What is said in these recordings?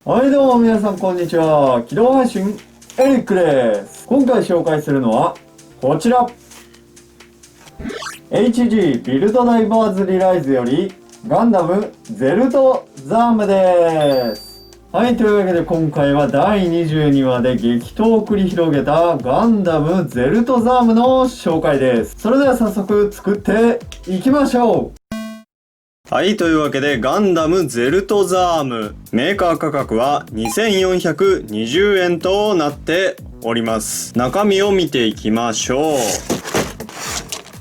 はいどうも皆さんこんにちは。起動配信エリックです。今回紹介するのはこちら HG ビルドダイバーズリライズよりガンダムゼルトザームです。はい、というわけで今回は第22話で激闘を繰り広げたガンダムゼルトザームの紹介です。それでは早速作っていきましょう。はい、というわけでガンダムゼルトザームメーカー価格は2420円となっております。中身を見ていきましょう。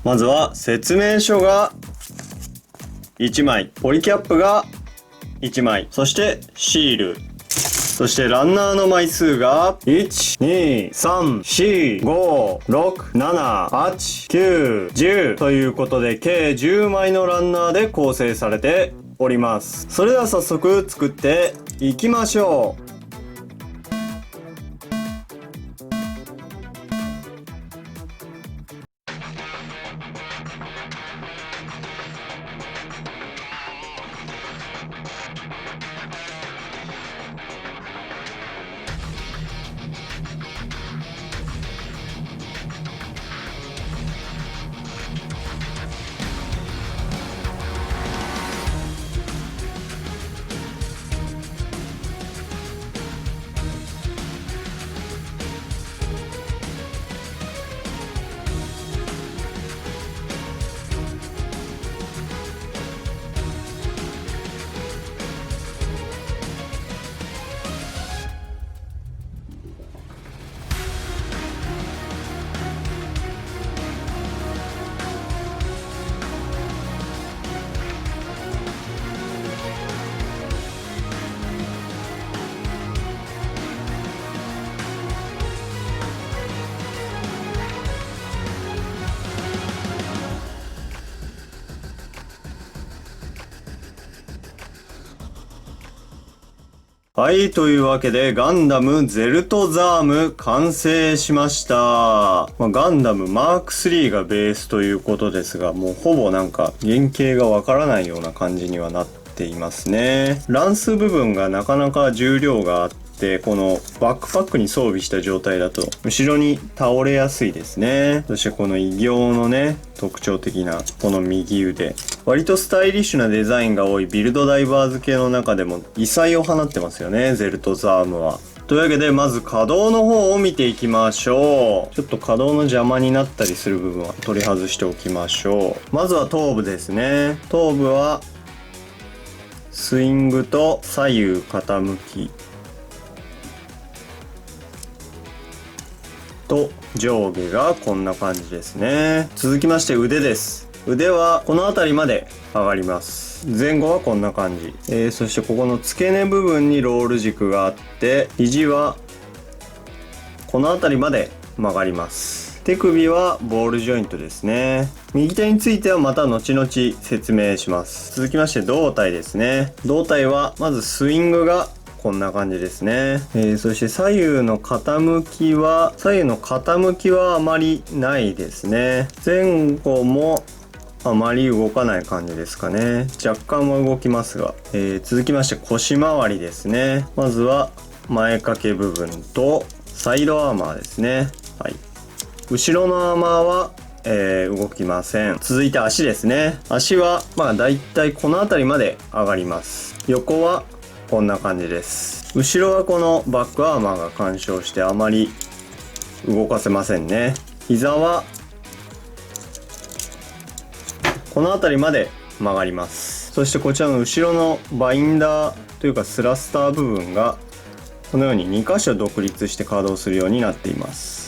まずは説明書が1枚、ポリキャップが1枚、そしてシール、そしてランナーの枚数が12345678910ということで計10枚のランナーで構成されております。それでは早速作っていきましょう。はい、というわけでガンダムゼルトザーム完成しました。ガンダムマーク3がベースということですが、もうほぼなんか原型がわからないような感じにはなっていますね。乱数部分がなかなか重量があって、このバックパックに装備した状態だと後ろに倒れやすいですね。そしてこの異形のね、特徴的なこの右腕、割とスタイリッシュなデザインが多いビルドダイバーズ系の中でも異彩を放ってますよね、ゼルトザームは。というわけでまず稼働の方を見ていきましょう。ちょっと稼働の邪魔になったりする部分は取り外しておきましょう。まずは頭部ですね。頭部はスイングと左右傾きと上下がこんな感じですね。続きまして腕です。腕はこの辺りまで上がります。前後はこんな感じ。そしてここの付け根部分にロール軸があって、肘はこの辺りまで曲がります。手首はボールジョイントですね。右手についてはまた後々説明します。続きまして胴体ですね。胴体はまずスイングがこんな感じですね。そして左右の傾きはあまりないですね。前後もあまり動かない感じですかね。若干は動きますが、続きまして腰回りですね。まずは前掛け部分とサイドアーマーですね。はい。後ろのアーマーは動きません。続いて足ですね。足はだいたいこの辺りまで上がります。横はこんな感じです。後ろはこのバックアーマーが干渉してあまり動かせませんね。膝はこの辺りまで曲がります。そしてこちらの後ろのバインダーというかスラスター部分がこのように2箇所独立して稼働するようになっています。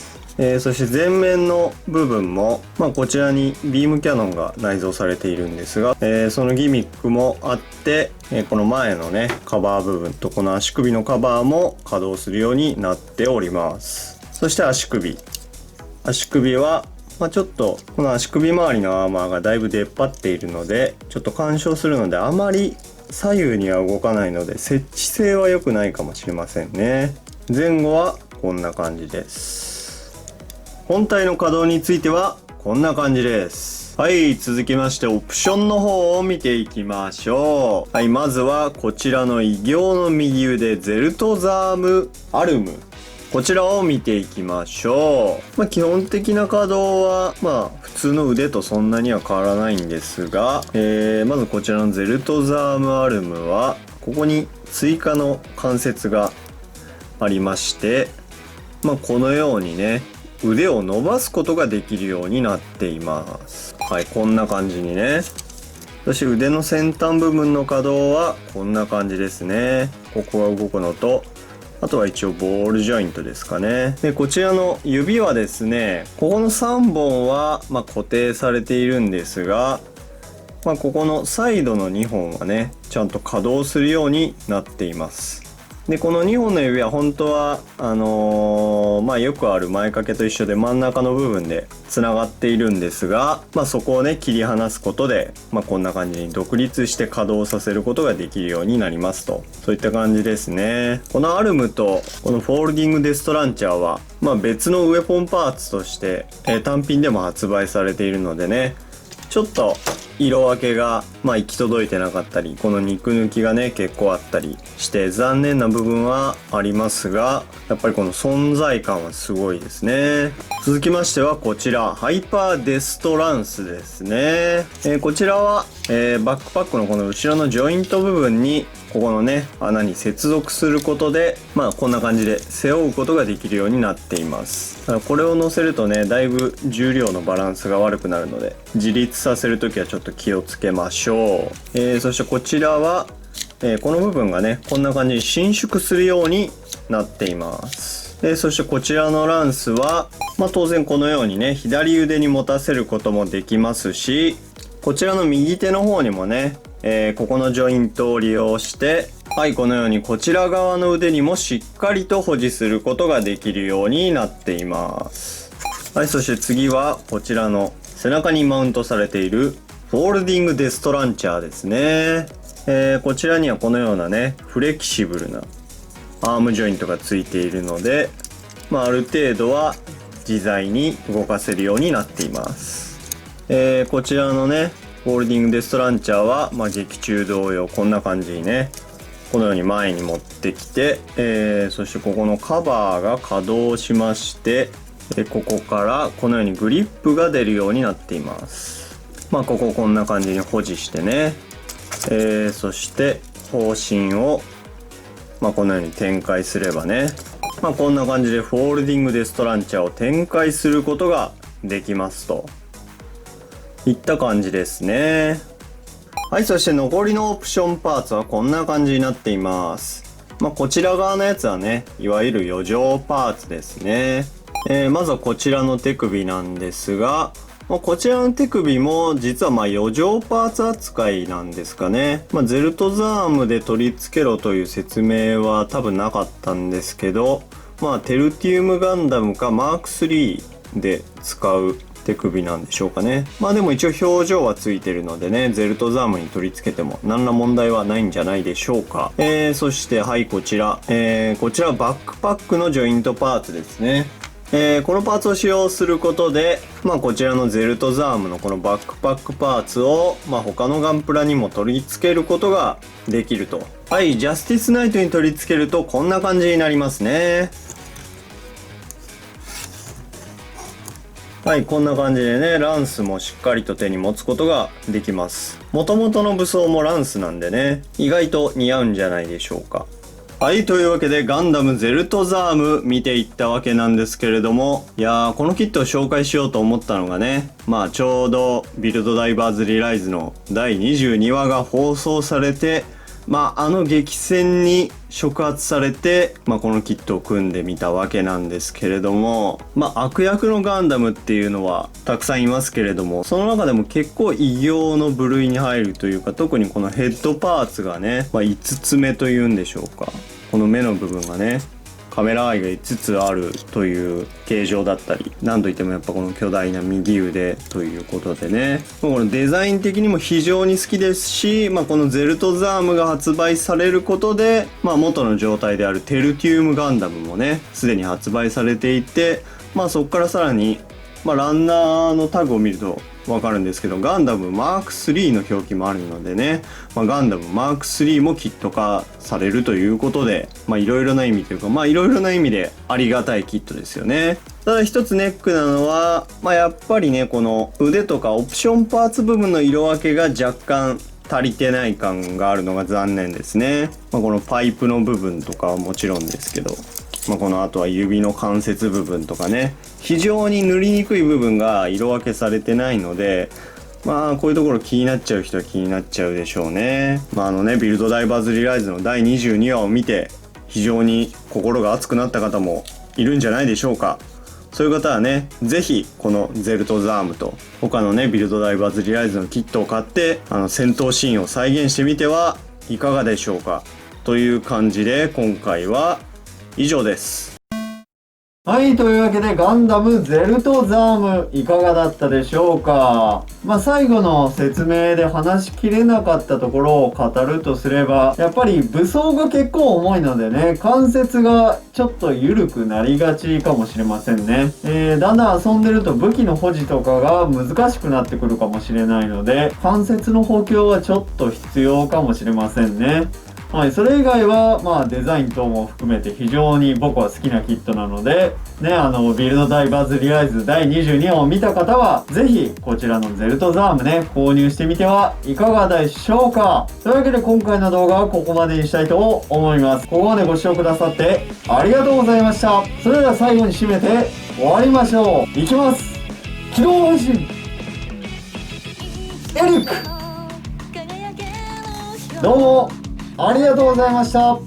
そして前面の部分も、こちらにビームキャノンが内蔵されているんですが、そのギミックもあって、この前のねカバー部分とこの足首のカバーも稼働するようになっております。そして足首はちょっとこの足首周りのアーマーがだいぶ出っ張っているのでちょっと干渉するのであまり左右には動かないので設置性は良くないかもしれませんね。前後はこんな感じです。本体の稼働についてはこんな感じです。はい、続きましてオプションの方を見ていきましょう。はい、まずはこちらの異形の右腕ゼルトザームアルム。こちらを見ていきましょう。基本的な稼働は、普通の腕とそんなには変わらないんですが、まずこちらのゼルトザームアルムは、ここに追加の関節がありまして、このようにね、腕を伸ばすことができるようになっています。はい、こんな感じにね。そして腕の先端部分の可動はこんな感じですね。ここが動くのと、あとは一応ボールジョイントですかね。で、こちらの指はですね、ここの3本は固定されているんですが、ここのサイドの2本はね、ちゃんと稼働するようになっています。で、この2本の指は本当はよくある前掛けと一緒で真ん中の部分でつながっているんですが、そこをね切り離すことで、こんな感じに独立して稼働させることができるようになりますと、そういった感じですね。このアルムとこのフォールディングデストランチャーは、別のウェポンパーツとして、単品でも発売されているのでね、ちょっと色分けが行き届いてなかったり、この肉抜きがね結構あったりして残念な部分はありますが、やっぱりこの存在感はすごいですね。続きましてはこちらハイパーデストランスですね。こちらは、バックパックのこの後ろのジョイント部分にここのね穴に接続することでこんな感じで背負うことができるようになっています。これを乗せるとねだいぶ重量のバランスが悪くなるので、自立させるときはちょっと気をつけましょう。そしてこちらは、この部分がねこんな感じに伸縮するようになっています。そしてこちらのランスは、当然このようにね左腕に持たせることもできますし、こちらの右手の方にもねここのジョイントを利用して、はい、このようにこちら側の腕にもしっかりと保持することができるようになっています。はい、そして次はこちらの背中にマウントされているフォールディングデストランチャーですね。こちらにはこのようなねフレキシブルなアームジョイントがついているので、ある程度は自在に動かせるようになっています。こちらのねフォールディングデストランチャーは、劇中同様こんな感じにねこのように前に持ってきて、そしてここのカバーが稼働しまして、ここからこのようにグリップが出るようになっています。こここんな感じに保持してね、そして方針を、このように展開すればね、こんな感じでフォールディングデストランチャーを展開することができますといった感じですね。はい、そして残りのオプションパーツはこんな感じになっています。こちら側のやつはねいわゆる余剰パーツですね。まずはこちらの手首なんですが、こちらの手首も実は余剰パーツ扱いなんですかね。ゼルトザームで取り付けろという説明は多分なかったんですけど、テルティウムガンダムかマーク3で使う手首なんでしょうかね。でも一応表情はついてるのでね、ゼルトザームに取り付けても何ら問題はないんじゃないでしょうか。そしてはいこちら、こちらはバックパックのジョイントパーツですね。このパーツを使用することで、こちらのゼルトザームのこのバックパックパーツを、他のガンプラにも取り付けることができると。はい、ジャスティスナイトに取り付けるとこんな感じになりますね。はい、こんな感じでね、ランスもしっかりと手に持つことができます。元々の武装もランスなんでね、意外と似合うんじゃないでしょうか。はい、というわけでガンダムゼルトザーム見ていったわけなんですけれども、いやーこのキットを紹介しようと思ったのがね、ちょうどビルドダイバーズリライズの第22話が放送されて、あの激戦に触発されて、このキットを組んでみたわけなんですけれども、悪役のガンダムっていうのはたくさんいますけれども、その中でも結構異形の部類に入るというか、特にこのヘッドパーツがね、5つ目というんでしょうか、この目の部分がねカメラアイが5つあるという形状だったり、なんといってもやっぱこの巨大な右腕ということでね、このデザイン的にも非常に好きですし、このゼルトザームが発売されることで、元の状態であるテルティウムガンダムもねすでに発売されていて、そこからさらにランナーのタグを見るとわかるんですけど、ガンダムマーク3の表記もあるのでね、ガンダムマーク3もキット化されるということで、いろいろな意味というか、いろいろな意味でありがたいキットですよね。ただ一つネックなのは、やっぱりね、この腕とかオプションパーツ部分の色分けが若干足りてない感があるのが残念ですね。このパイプの部分とかはもちろんですけど、この後は指の関節部分とかね、非常に塗りにくい部分が色分けされてないので、こういうところ気になっちゃう人は気になっちゃうでしょうね。ビルドダイバーズリライズの第22話を見て非常に心が熱くなった方もいるんじゃないでしょうか。そういう方はね、ぜひこのゼルトザームと他のねビルドダイバーズリライズのキットを買って戦闘シーンを再現してみてはいかがでしょうか。という感じで今回は以上です。はい、というわけでガンダムゼルトザームいかがだったでしょうか。最後の説明で話しきれなかったところを語るとすれば、やっぱり武装が結構重いのでね、関節がちょっと緩くなりがちかもしれませんね。だんだん遊んでると武器の保持とかが難しくなってくるかもしれないので、関節の補強はちょっと必要かもしれませんね。はい、それ以外は、デザイン等も含めて非常に僕は好きなキットなので、ね、ビルドダイバーズリライズ第22話を見た方は、ぜひこちらのゼルトザームね、購入してみてはいかがでしょうか。というわけで今回の動画はここまでにしたいと思います。ここまでご視聴くださってありがとうございました。それでは最後に締めて終わりましょう。いきます。機動変身エリック、どうもありがとうございました。